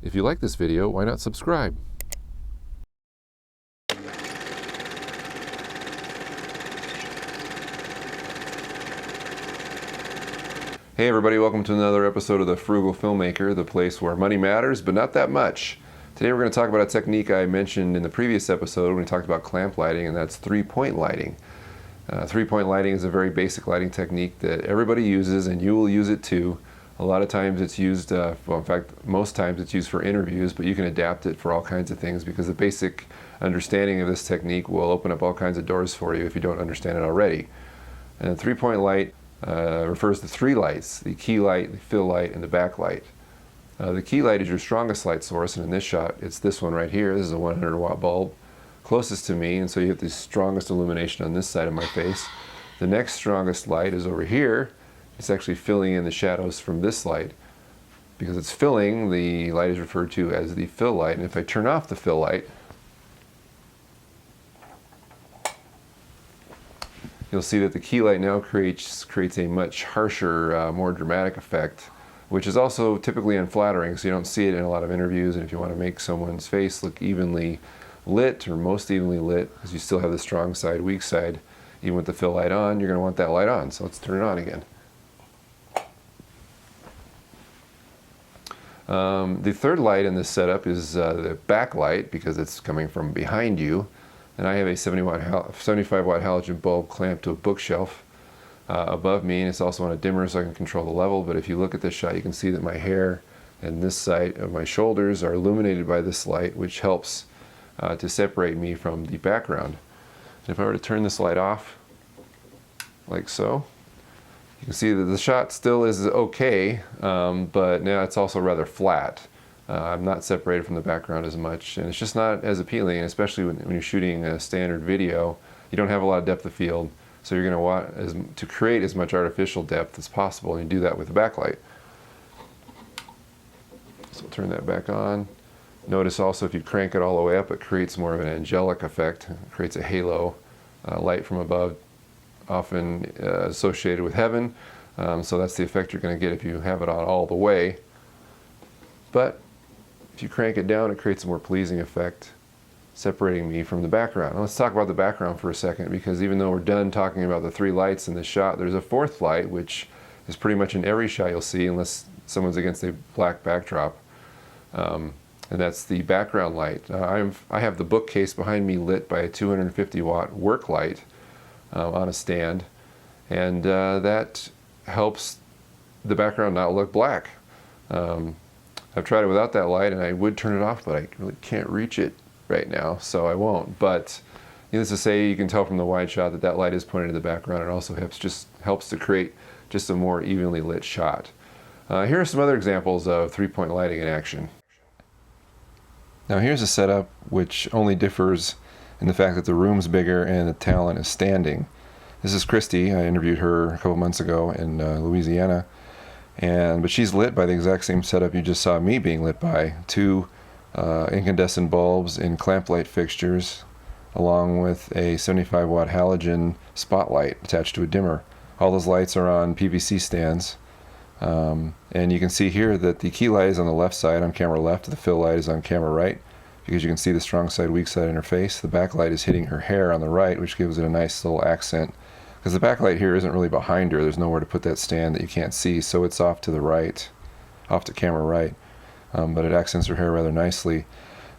If you like this video, why not subscribe? Hey everybody, welcome to another episode of the Frugal Filmmaker, the place where money matters, but not that much. Today we're going to talk about a technique I mentioned in the previous episode when we talked about clamp lighting, and that's three-point lighting. Three-point lighting is a very basic lighting technique that everybody uses, and you will use it too. A lot of times it's used, well, in fact, most times it's used for interviews, but you can adapt it for all kinds of things because the basic understanding of this technique will open up all kinds of doors for you if you don't understand it already. And a three-point light refers to three lights: the key light, the fill light, and the backlight. The key light is your strongest light source, and in this shot it's this one right here. This is a 100 watt bulb closest to me, and so you have the strongest illumination on this side of my face. The next strongest light is over here. It's actually filling in the shadows from this light. Because it's filling, the light is referred to as the fill light, and if I turn off the fill light, you'll see that the key light now creates a much harsher, more dramatic effect, which is also typically unflattering, so you don't see it in a lot of interviews. And if you want to make someone's face look evenly lit, or most evenly lit, because you still have the strong side, weak side, even with the fill light on, you're going to want that light on. So let's turn it on again. The third light in this setup is the backlight, because it's coming from behind you. And I have a 75 watt halogen bulb clamped to a bookshelf above me, and it's also on a dimmer so I can control the level. But if you look at this shot, you can see that my hair and this side of my shoulders are illuminated by this light, which helps to separate me from the background. And if I were to turn this light off, like so, you can see that the shot still is okay, but now it's also rather flat. I'm not separated from the background as much, and it's just not as appealing, especially when you're shooting a standard video. You don't have a lot of depth of field, so you're going to want to create as much artificial depth as possible, and you do that with the backlight. So I'll turn that back on. Notice also if you crank it all the way up, it creates more of an angelic effect. It creates a halo light from above, often associated with heaven. So that's the effect you're going to get if you have it on all the way. But if you crank it down, it creates a more pleasing effect, separating me from the background. Now let's talk about the background for a second, because even though we're done talking about the three lights in this shot, there's a fourth light, which is pretty much in every shot you'll see, unless someone's against a black backdrop. And that's the background light. I have the bookcase behind me lit by a 250 watt work light on a stand, and that helps the background not look black. I've tried it without that light, and I would turn it off, but I really can't reach it right now, so I won't. But needless to say, you can tell from the wide shot that that light is pointed to the background. It also helps to create just a more evenly lit shot. Here are some other examples of three-point lighting in action. Now here's a setup which only differs in the fact that the room's bigger and the talent is standing. This is Christy. I interviewed her a couple months ago in Louisiana. But she's lit by the exact same setup you just saw me being lit by. Two incandescent bulbs in clamp light fixtures, along with a 75 watt halogen spotlight attached to a dimmer. All those lights are on PVC stands. And you can see here that the key light is on the left side, on camera left. The fill light is on camera right, because you can see the strong side, weak side in her face. The backlight is hitting her hair on the right, which gives it a nice little accent. Because the backlight here isn't really behind her. There's nowhere to put that stand that you can't see, so it's off to the right, off to camera right. But it accents her hair rather nicely.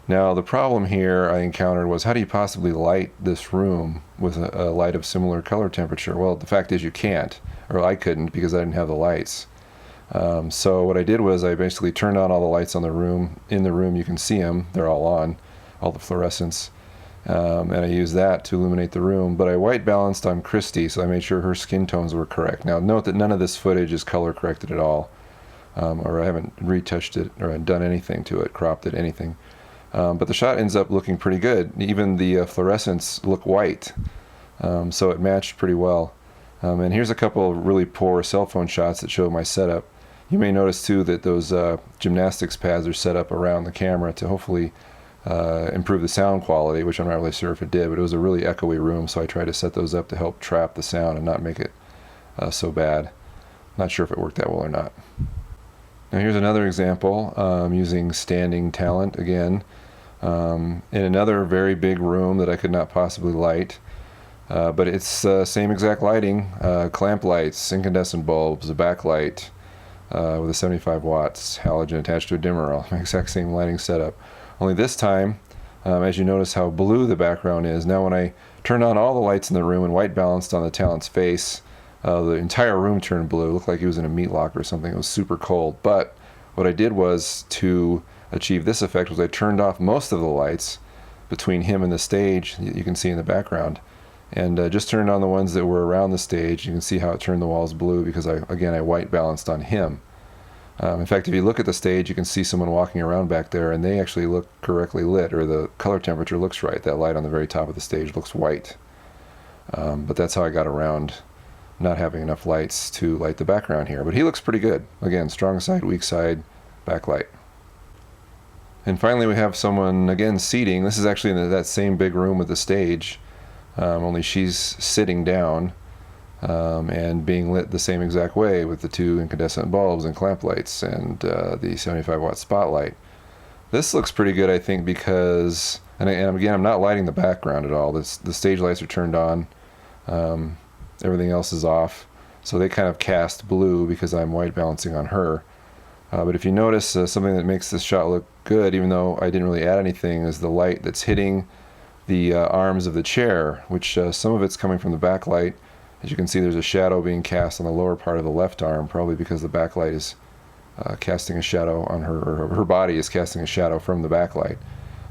Now the problem here I encountered was, how do you possibly light this room with a light of similar color temperature? Well, the fact is you can't, or I couldn't, because I didn't have the lights. So what I did was I basically turned on all the lights on the room. In the room you can see them, they're all on, all the fluorescents. And I used that to illuminate the room, but I white balanced on Christy, so I made sure her skin tones were correct. Now note that none of this footage is color corrected at all, or I haven't retouched it or done anything to it, cropped it, anything. But the shot ends up looking pretty good. Even the fluorescents look white, so it matched pretty well. And here's a couple of really poor cell phone shots that show my setup. You may notice too that those gymnastics pads are set up around the camera to hopefully improve the sound quality, which I'm not really sure if it did, but it was a really echoey room, so I tried to set those up to help trap the sound and not make it so bad. Not sure if it worked that well or not. Now here's another example using standing talent again in another very big room that I could not possibly light. But it's same exact lighting, clamp lights, incandescent bulbs, a backlight with a 75 watts halogen attached to a dimmer, all exact same lighting setup. Only this time, as you notice how blue the background is, now when I turned on all the lights in the room and white balanced on the talent's face, the entire room turned blue. It looked like he was in a meat locker or something. It was super cold. But what I did was, to achieve this effect, was I turned off most of the lights between him and the stage that you can see in the background, and just turned on the ones that were around the stage. You can see how it turned the walls blue because I white balanced on him. In fact, if you look at the stage, you can see someone walking around back there, and they actually look correctly lit, or the color temperature looks right. That light on the very top of the stage looks white. But that's how I got around not having enough lights to light the background here. But he looks pretty good. Again, strong side, weak side, backlight. And finally, we have someone, again, seating. This is actually in that same big room with the stage. Only she's sitting down and being lit the same exact way with the two incandescent bulbs and clamp lights and the 75 watt spotlight. This looks pretty good, I think, because, and again, I'm not lighting the background at all. The stage lights are turned on. Everything else is off. So they kind of cast blue because I'm white balancing on her. But if you notice, something that makes this shot look good, even though I didn't really add anything, is the light that's hitting the arms of the chair, which some of it's coming from the backlight. As you can see, there's a shadow being cast on the lower part of the left arm, probably because the backlight is casting a shadow on her, or her body is casting a shadow from the backlight.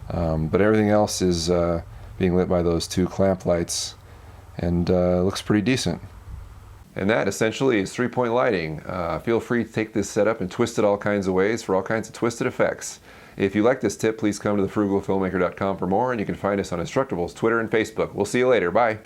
But everything else is being lit by those two clamp lights, and looks pretty decent. And that essentially is three-point lighting. Feel free to take this setup and twist it all kinds of ways for all kinds of twisted effects. If you like this tip, please come to thefrugalfilmmaker.com for more, and you can find us on Instructable's Twitter and Facebook. We'll see you later. Bye.